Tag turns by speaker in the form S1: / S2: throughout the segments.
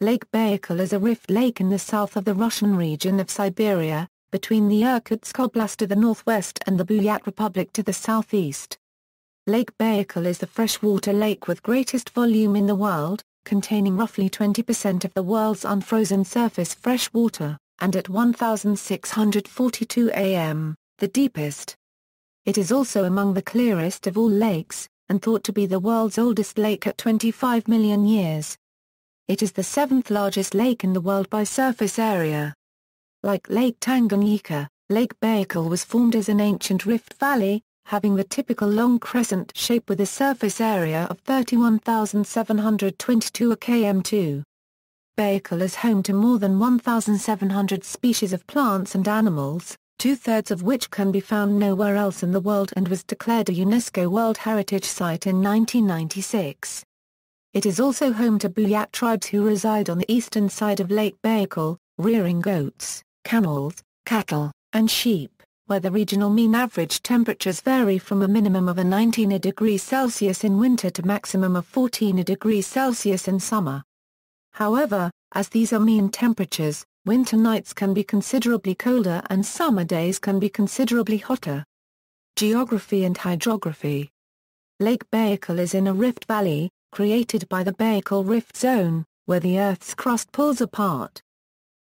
S1: Lake Baikal is a rift lake in the south of the Russian region of Siberia, between the Irkutsk Oblast to the northwest and the Buryat Republic to the southeast. Lake Baikal is the freshwater lake with greatest volume in the world, containing roughly 20% of the world's unfrozen surface fresh water, and at 1,642 am, the deepest. It is also among the clearest of all lakes, and thought to be the world's oldest lake at 25 million years. It is the seventh largest lake in the world by surface area. Like Lake Tanganyika, Lake Baikal was formed as an ancient rift valley, having the typical long crescent shape with a surface area of 31,722 km². Baikal is home to more than 1,700 species of plants and animals, two-thirds of which can be found nowhere else in the world, and was declared a UNESCO World Heritage Site in 1996. It is also home to Buryat tribes who reside on the eastern side of Lake Baikal, rearing goats, camels, cattle, and sheep, where the regional mean average temperatures vary from a minimum of 19 degrees Celsius in winter to maximum of 14 degrees Celsius in summer. However, as these are mean temperatures, winter nights can be considerably colder and summer days can be considerably hotter. Geography and hydrography. Lake Baikal is in a rift valley, created by the Baikal Rift Zone, where the Earth's crust pulls apart.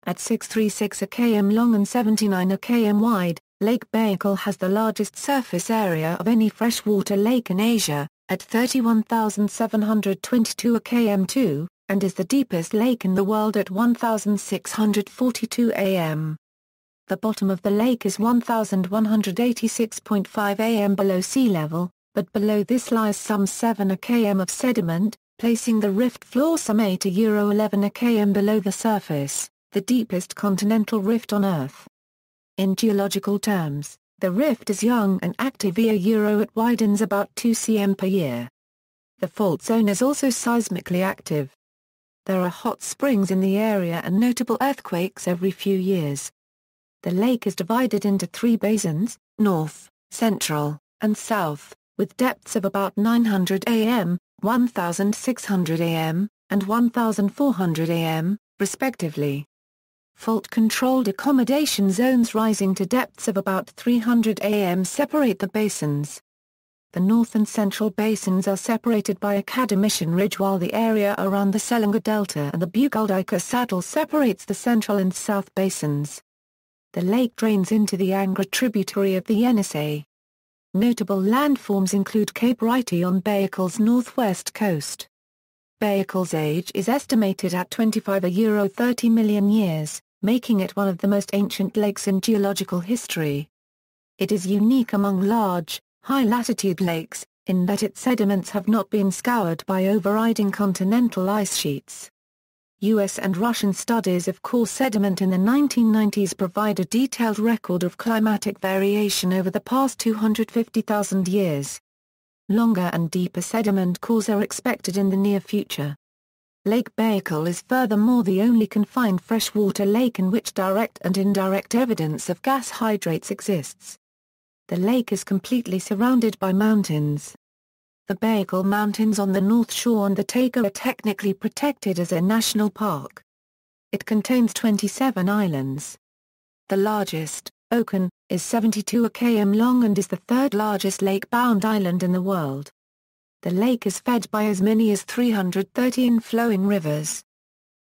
S1: At 636 km long and 79 km wide, Lake Baikal has the largest surface area of any freshwater lake in Asia, at 31,722 km², and is the deepest lake in the world at 1,642 am. The bottom of the lake is 1,186.5 am below sea level, but below this lies some 7 km of sediment, placing the rift floor some 8–11 km below the surface, the deepest continental rift on Earth. In geological terms, the rift is young and active ℏ it widens about 2 cm per year. The fault zone is also seismically active. There are hot springs in the area and notable earthquakes every few years. The lake is divided into 3 basins, north, central, and south, with depths of about 900 am, 1,600 am, and 1,400 am, respectively. Fault-controlled accommodation zones rising to depths of about 300 am separate the basins. The north and central basins are separated by a Attribution ridge, while the area around the Selenga Delta and the Baygal saddle separates the central and south basins. The lake drains into the Angra tributary of the Yenisei. Notable landforms include Cape Righty on Baikal's northwest coast. Baikal's age is estimated at 25–30 million years, making it one of the most ancient lakes in geological history. It is unique among large, high-latitude lakes, in that its sediments have not been scoured by overriding continental ice sheets. U.S. and Russian studies of core sediment in the 1990s provide a detailed record of climatic variation over the past 250,000 years. Longer and deeper sediment cores are expected in the near future. Lake Baikal is furthermore the only confined freshwater lake in which direct and indirect evidence of gas hydrates exists. The lake is completely surrounded by mountains. The Baygal Mountains on the north shore and the Taiga are technically protected as a national park. It contains 27 islands. The largest, Okan, is 72 km long and is the third largest lake-bound island in the world. The lake is fed by as many as 313 flowing rivers.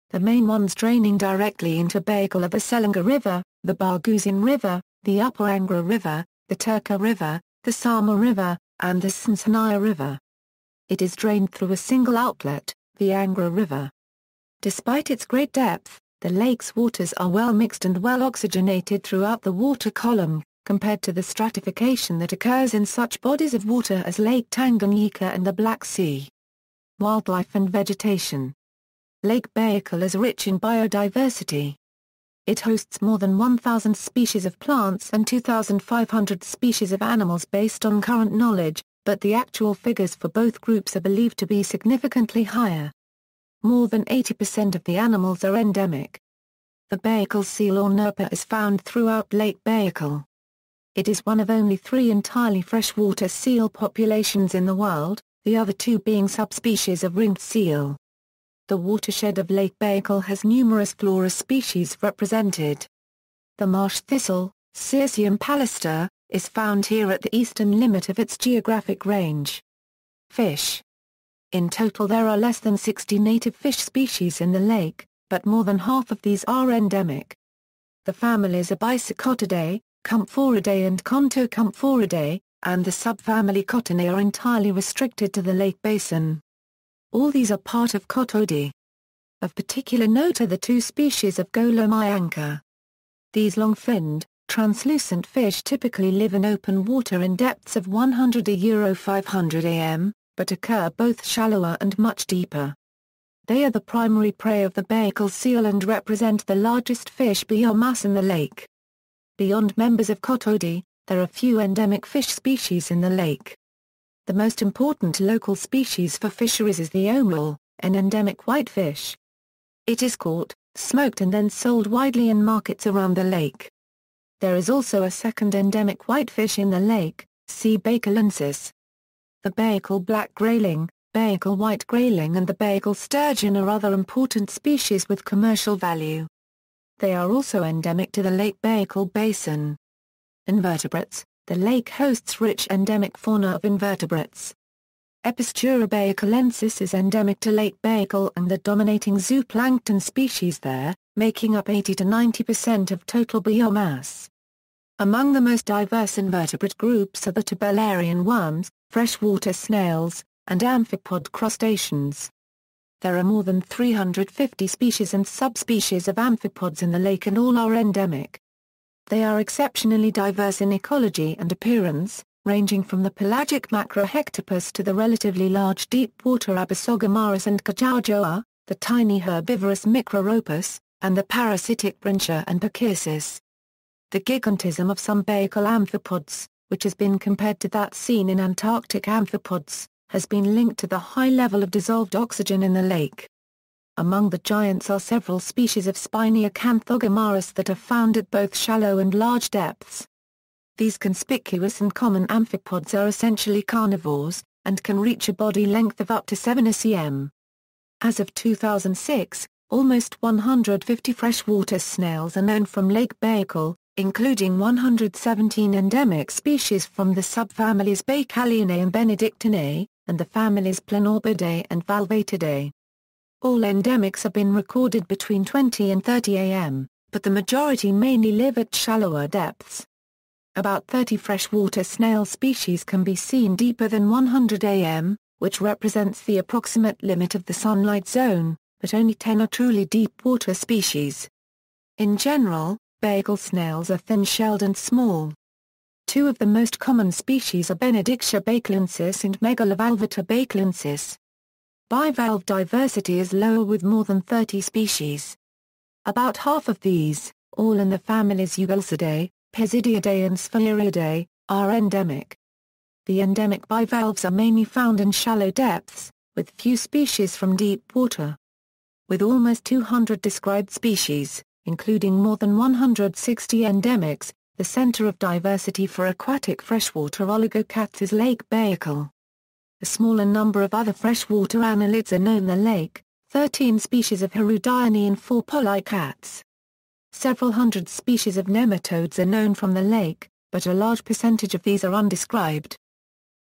S1: The main ones draining directly into Baygal are the Selenga River, the Barguzin River, the Upper Angra River, the Turka River, the Sama River, and the Snaya River. It is drained through a single outlet, the Angra River. Despite its great depth, the lake's waters are well mixed and well oxygenated throughout the water column, compared to the stratification that occurs in such bodies of water as Lake Tanganyika and the Black Sea. Wildlife and vegetation. Lake Baikal is rich in biodiversity. It hosts more than 1,000 species of plants and 2,500 species of animals based on current knowledge, but the actual figures for both groups are believed to be significantly higher. More than 80% of the animals are endemic. The Baikal seal or nurpa is found throughout Lake Baikal. It is one of only 3 entirely freshwater seal populations in the world, the other 2 being subspecies of ringed seal. The watershed of Lake Baikal has numerous flora species represented. The marsh thistle, Cirsium pallister, is found here at the eastern limit of its geographic range. Fish. In total there are less than 60 native fish species in the lake, but more than half of these are endemic. The families are Bicycotidae, Comphoridae and Contocomphoridae, and the subfamily Cotinae are entirely restricted to the lake basin. All these are part of Cotodie. Of particular note are the two species of Golomyanka. These long-finned, translucent fish typically live in open water in depths of 100-500 am, but occur both shallower and much deeper. They are the primary prey of the Baikal seal and represent the largest fish biomass in the lake. Beyond members of Cotodie, there are few endemic fish species in the lake. The most important local species for fisheries is the omul, an endemic whitefish. It is caught, smoked and then sold widely in markets around the lake. There is also a second endemic whitefish in the lake, C. baykalensis. The Baikal black grayling, Baikal white grayling and the Baikal sturgeon are other important species with commercial value. They are also endemic to the Lake Baikal basin. Invertebrates. The lake hosts rich endemic fauna of invertebrates. Ōzero Baykalensis is endemic to Lake Baikal and the dominating zooplankton species there, making up 80 to 90% of total biomass. Among the most diverse invertebrate groups are the tubularian worms, freshwater snails, and amphipod crustaceans. There are more than 350 species and subspecies of amphipods in the lake and all are endemic. They are exceptionally diverse in ecology and appearance, ranging from the pelagic Macrohectopus to the relatively large deep-water Abyssogomaris and Kajajoa, the tiny herbivorous Microropus, and the parasitic Brincha and Pachyrsis. The gigantism of some Baikal amphipods, which has been compared to that seen in Antarctic amphipods, has been linked to the high level of dissolved oxygen in the lake. Among the giants are several species of spiny Acanthogomaris that are found at both shallow and large depths. These conspicuous and common amphipods are essentially carnivores, and can reach a body length of up to 7 cm. As of 2006, almost 150 freshwater snails are known from Lake Baikal, including 117 endemic species from the subfamilies Baikaliinae and Benedictinae, and the families Plenorbidae and Valvatidae. All endemics have been recorded between 20 and 30 am, but the majority mainly live at shallower depths. About 30 freshwater snail species can be seen deeper than 100 am, which represents the approximate limit of the sunlight zone, but only 10 are truly deep-water species. In general, Baikal snails are thin-shelled and small. Two of the most common species are Benedictia baykalensis and Megalovalvata baykalensis. Bivalve diversity is lower with more than 30 species. About half of these, all in the families Eugalcidae, Pisidiidae and Spheriidae, are endemic. The endemic bivalves are mainly found in shallow depths, with few species from deep water. With almost 200 described species, including more than 160 endemics, the center of diversity for aquatic freshwater oligocats is Lake Baikal. A smaller number of other freshwater annelids are known in the lake, 13 species of Hirudione and 4 polycats. Several hundred species of nematodes are known from the lake, but a large percentage of these are undescribed.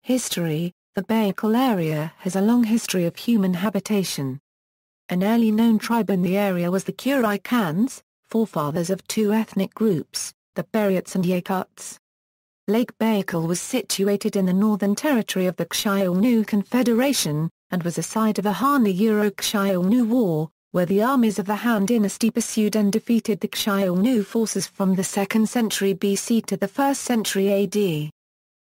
S1: History. The Baikal area has a long history of human habitation. An early known tribe in the area was the Kurikans, forefathers of two ethnic groups, the Buryats and Yakuts. Lake Baikal was situated in the northern territory of the Kshyolnu Confederation, and was a site of the Han-Euro-Kshyolnu War, where the armies of the Han dynasty pursued and defeated the Kshyolnu forces from the 2nd century BC to the 1st century AD.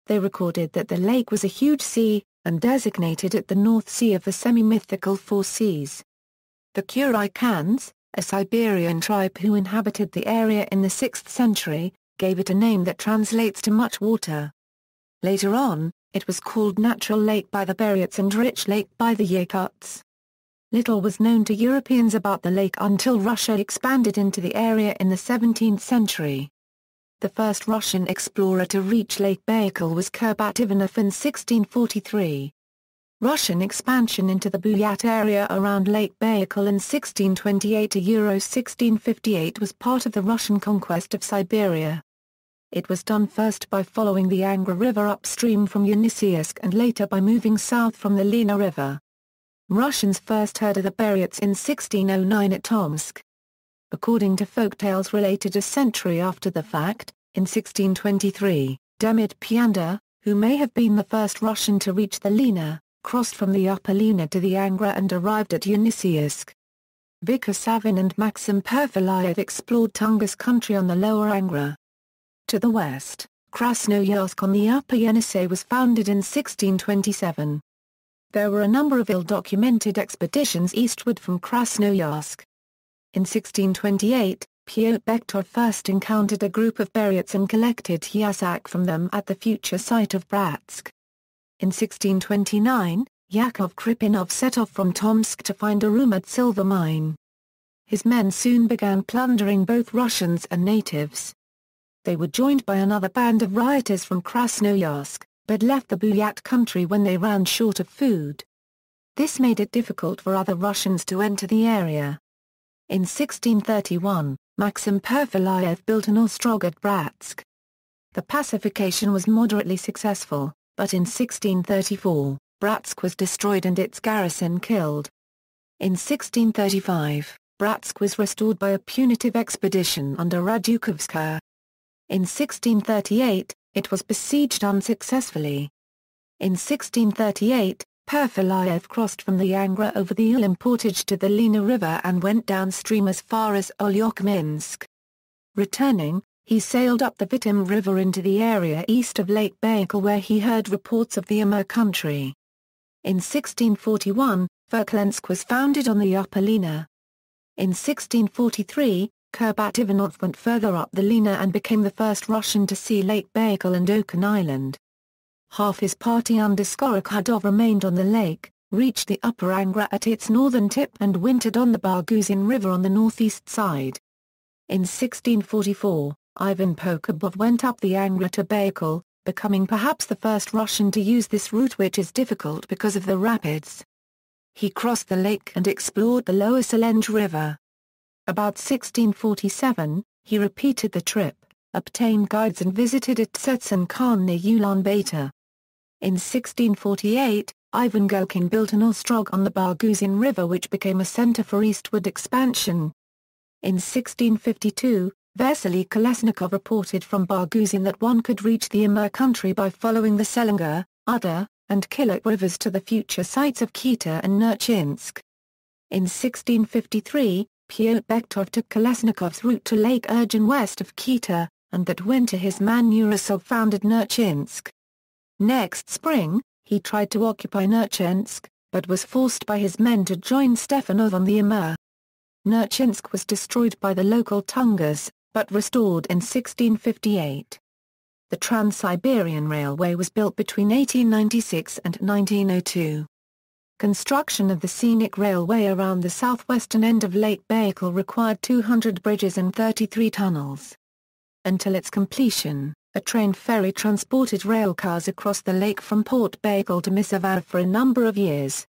S1: They recorded that the lake was a huge sea, and designated it the North Sea of the semi-mythical Four Seas. The Kurikans, a Siberian tribe who inhabited the area in the 6th century, gave it a name that translates to much water. Later on, it was called Natural Lake by the Buryats and Rich Lake by the Yakuts. Little was known to Europeans about the lake until Russia expanded into the area in the 17th century. The first Russian explorer to reach Lake Baikal was Kurbat Ivanov in 1643. Russian expansion into the Buryat area around Lake Baikal in 1628–1658 was part of the Russian conquest of Siberia. It was done first by following the Angra River upstream from Yeniseisk and later by moving south from the Lena River. Russians first heard of the Buryats in 1609 at Tomsk. According to folktales related a century after the fact, in 1623, Demid Pianda, who may have been the first Russian to reach the Lena, crossed from the upper Lena to the Angra and arrived at Yeniseisk. Viktor Savin and Maxim Perfilayev explored Tungus country on the lower Angra. To the west, Krasnoyarsk on the upper Yenisei was founded in 1627. There were a number of ill-documented expeditions eastward from Krasnoyarsk. In 1628, Pyotr Bekhtov first encountered a group of Buryats and collected Yasak from them at the future site of Bratsk. In 1629, Yakov Kripinov set off from Tomsk to find a rumored silver mine. His men soon began plundering both Russians and natives. They were joined by another band of rioters from Krasnoyarsk, but left the Buryat country when they ran short of food. This made it difficult for other Russians to enter the area. In 1631, Maxim Perfilayev built an ostrog at Bratsk. The pacification was moderately successful, but in 1634, Bratsk was destroyed and its garrison killed. In 1635, Bratsk was restored by a punitive expedition under Radukovskaya. In 1638, it was besieged unsuccessfully. In 1638, Perfilayev crossed from the Angra over the Ulim portage to the Lena River and went downstream as far as Olyokminsk. Returning, he sailed up the Vitim River into the area east of Lake Baikal where he heard reports of the Amur country. In 1641, Verklensk was founded on the upper Lena. In 1643, Kurbat Ivanov went further up the Lena and became the first Russian to see Lake Baikal and Okan Island. Half his party under Skorokhadov remained on the lake, reached the upper Angra at its northern tip and wintered on the Barguzin River on the northeast side. In 1644, Ivan Pokobov went up the Angra to Baikal, becoming perhaps the first Russian to use this route, which is difficult because of the rapids. He crossed the lake and explored the lower Selenge River. About 1647, he repeated the trip, obtained guides and visited at Tsetsen Khan near Ulaanbaatar. In 1648, Ivan Golkin built an ostrog on the Barguzin River which became a center for eastward expansion. In 1652, Vasily Kolesnikov reported from Barguzin that one could reach the Amur country by following the Selenga, Uda, and Kilok rivers to the future sites of Kita and Nerchinsk. In 1653, Pyotr Bekhtov took Kolesnikov's route to Lake Urgen west of Kita, and that winter his man Urasov founded Nerchinsk. Next spring, he tried to occupy Nerchinsk, but was forced by his men to join Stefanov on the Amur. Nerchinsk was destroyed by the local Tungus, but restored in 1658. The Trans-Siberian Railway was built between 1896 and 1902. Construction of the scenic railway around the southwestern end of Lake Baikal required 200 bridges and 33 tunnels. Until its completion, a train ferry transported railcars across the lake from Port Baikal to Misavar for a number of years.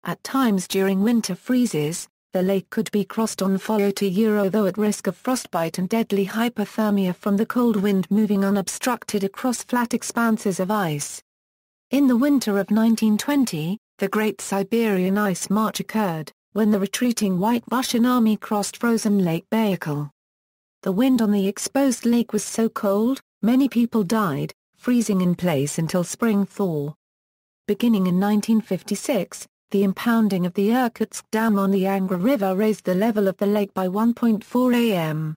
S1: At times during winter freezes, the lake could be crossed on ʻozตั๋ră though at risk of frostbite and deadly hypothermia from the cold wind moving unobstructed across flat expanses of ice. In the winter of 1920, the Great Siberian Ice March occurred, when the retreating White Russian Army crossed frozen Lake Baikal. The wind on the exposed lake was so cold, many people died, freezing in place until spring thaw. Beginning in 1956, the impounding of the Irkutsk Dam on the Angra River raised the level of the lake by 1.4 am.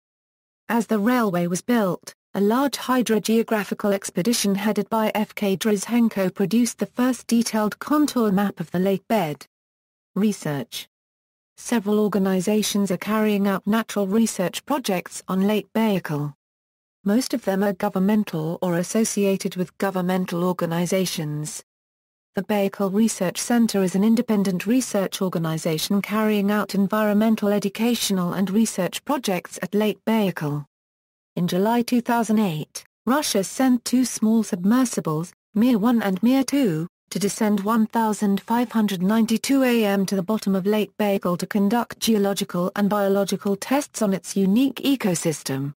S1: As the railway was built, a large hydrogeographical expedition headed by F.K. Drizhenko produced the first detailed contour map of the lake bed. Research. Several organizations are carrying out natural research projects on Lake Baikal. Most of them are governmental or associated with governmental organizations. The Baikal Research Center is an independent research organization carrying out environmental educational and research projects at Lake Baikal. In July 2008, Russia sent two small submersibles, Mir-1 and Mir-2, to to descend 1,592 am to the bottom of Lake Baygal to conduct geological and biological tests on its unique ecosystem.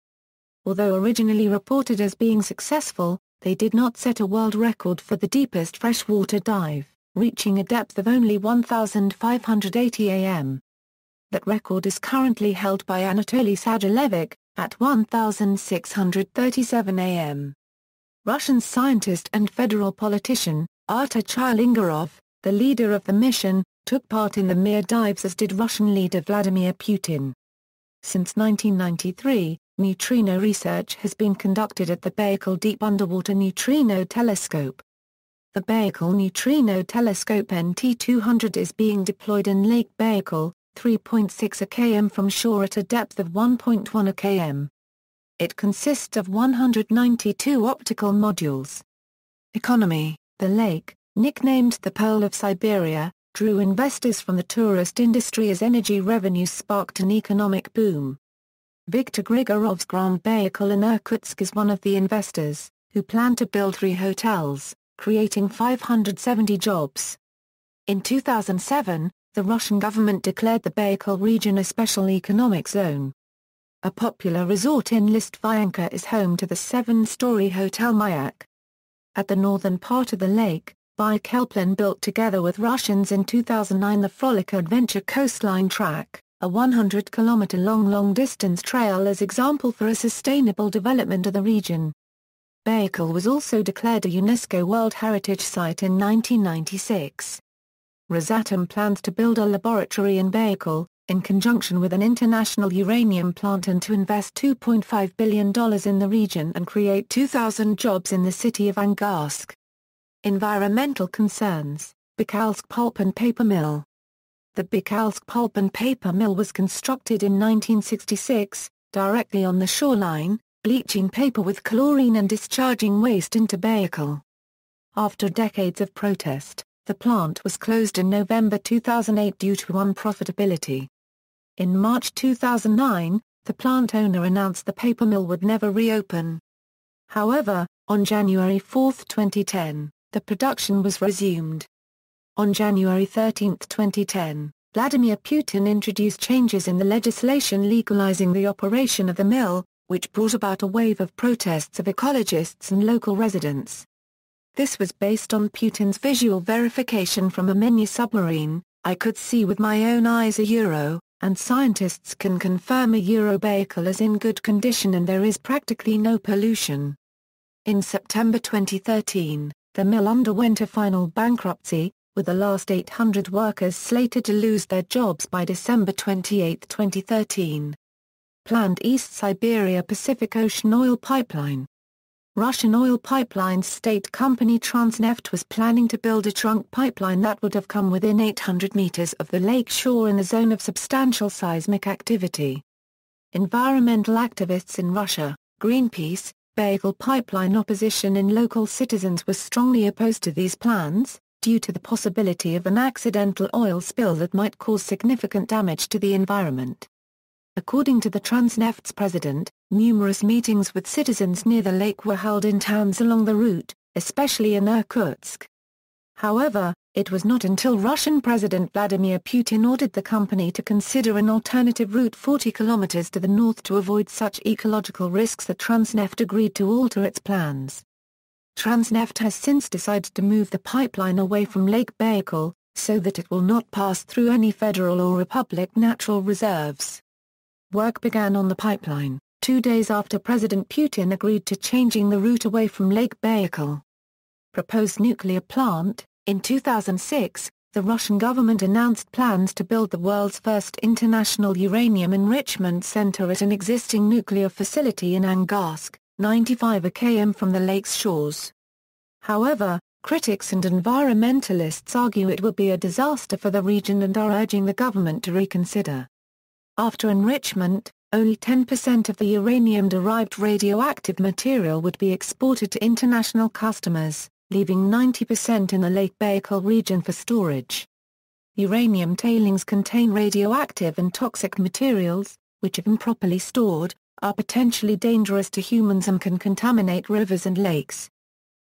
S1: Although originally reported as being successful, they did not set a world record for the deepest freshwater dive, reaching a depth of only 1,580 am. That record is currently held by Anatoly Sadulevich, at 1,637 am. Russian scientist and federal politician, Artur Chilingirov, the leader of the mission, took part in the Mir dives as did Russian leader Vladimir Putin. Since 1993, neutrino research has been conducted at the Baikal Deep Underwater Neutrino Telescope. The Baikal Neutrino Telescope NT-200 is being deployed in Lake Baikal, 3.6 km from shore at a depth of 1.1 km. It consists of 192 optical modules. Economy. The lake, nicknamed the Pearl of Siberia, drew investors from the tourist industry as energy revenues sparked an economic boom. Viktor Grigorov's Grand Baikal in Irkutsk is one of the investors, who plan to build 3 hotels, creating 570 jobs. In 2007, the Russian government declared the Baikal region a special economic zone. A popular resort in Listvyanka is home to the 7-story Hotel Mayak. At the northern part of the lake, Baikal built together with Russians in 2009 the Frolic Adventure Coastline Track, a 100-kilometer-long long-distance trail as example for a sustainable development of the region. Baikal was also declared a UNESCO World Heritage Site in 1996. Rosatom plans to build a laboratory in Baikal, in conjunction with an international uranium plant, and to invest $2.5 billion in the region and create 2,000 jobs in the city of Angarsk. Environmental concerns. Baikalsk Pulp and Paper Mill. The Baikalsk Pulp and Paper Mill was constructed in 1966, directly on the shoreline, bleaching paper with chlorine and discharging waste into Baikal. After decades of protest, the plant was closed in November 2008 due to unprofitability. In March 2009, the plant owner announced the paper mill would never reopen. However, on January 4, 2010, the production was resumed. On January 13, 2010, Vladimir Putin introduced changes in the legislation legalizing the operation of the mill, which brought about a wave of protests of ecologists and local residents. This was based on Putin's visual verification from a mini submarine. "I could see with my own eyes ʻozero, and scientists can confirm ʻozero Baykal is in good condition and there is practically no pollution." In September 2013, the mill underwent a final bankruptcy, with the last 800 workers slated to lose their jobs by December 28, 2013. Planned East Siberia Pacific Ocean Oil Pipeline. Russian oil pipelines state company Transneft was planning to build a trunk pipeline that would have come within 800 meters of the lake shore in a zone of substantial seismic activity. Environmental activists in Russia, Greenpeace, Baygal pipeline opposition in local citizens was strongly opposed to these plans, due to the possibility of an accidental oil spill that might cause significant damage to the environment. According to the Transneft's president, numerous meetings with citizens near the lake were held in towns along the route, especially in Irkutsk. However, it was not until Russian President Vladimir Putin ordered the company to consider an alternative route 40 kilometers to the north to avoid such ecological risks that Transneft agreed to alter its plans. Transneft has since decided to move the pipeline away from Lake Baikal, so that it will not pass through any federal or republic natural reserves. Work began on the pipeline 2 days after President Putin agreed to changing the route away from Lake Baikal. Proposed nuclear plant. In 2006, the Russian government announced plans to build the world's first international uranium enrichment center at an existing nuclear facility in Angarsk, 95 km from the lake's shores. However, critics and environmentalists argue it will be a disaster for the region and are urging the government to reconsider. After enrichment, only 10% of the uranium-derived radioactive material would be exported to international customers, leaving 90% in the Lake Baikal region for storage. Uranium tailings contain radioactive and toxic materials, which if improperly stored, are potentially dangerous to humans and can contaminate rivers and lakes.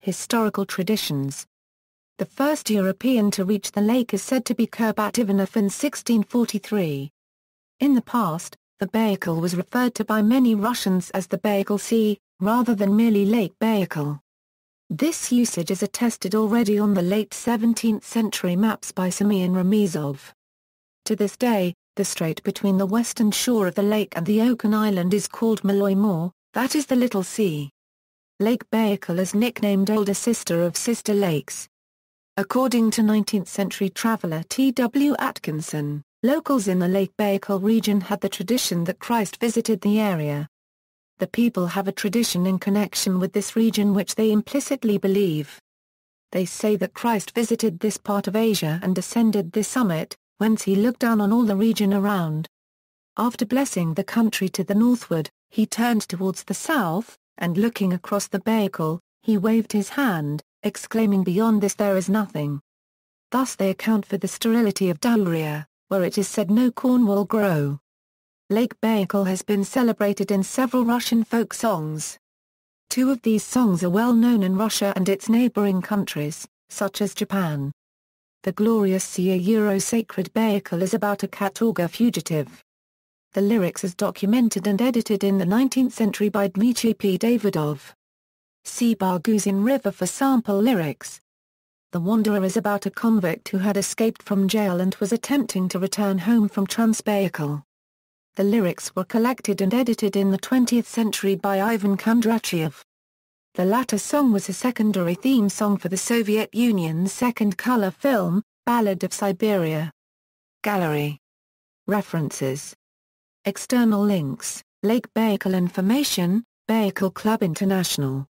S1: Historical traditions. The first European to reach the lake is said to be Ivanov in 1643. In the past, the Baikal was referred to by many Russians as the Baygal Sea, rather than merely Lake Baikal. This usage is attested already on the late 17th century maps by Simeon Remizov. To this day, the strait between the western shore of the lake and the open island is called Malloy Moor, that is the Little Sea. Lake Baikal is nicknamed older sister of sister lakes. According to 19th-century traveler T.W. Atkinson, locals in the Lake Baikal region had the tradition that Christ visited the area. The people have a tradition in connection with this region which they implicitly believe. They say that Christ visited this part of Asia and ascended this summit, whence he looked down on all the region around. After blessing the country to the northward, he turned towards the south, and looking across the Baikal, he waved his hand, exclaiming, "Beyond this there is nothing." Thus they account for the sterility of Buryat, where it is said no corn will grow. Lake Baikal has been celebrated in several Russian folk songs. Two of these songs are well known in Russia and its neighboring countries, such as Japan. The glorious ๊ozตั๋ɪrə sacred Baikal is about a Katorga fugitive. The lyrics is documented and edited in the 19th century by Dmitry P. Davidov. See Barguzin River for sample lyrics. The Wanderer is about a convict who had escaped from jail and was attempting to return home from Trans-Siberian. The lyrics were collected and edited in the 20th century by Ivan Kondratyev. The latter song was a secondary theme song for the Soviet Union's second color film, Ballad of Siberia. Gallery. References. External links, Lake Baikal information, Baikal Club International.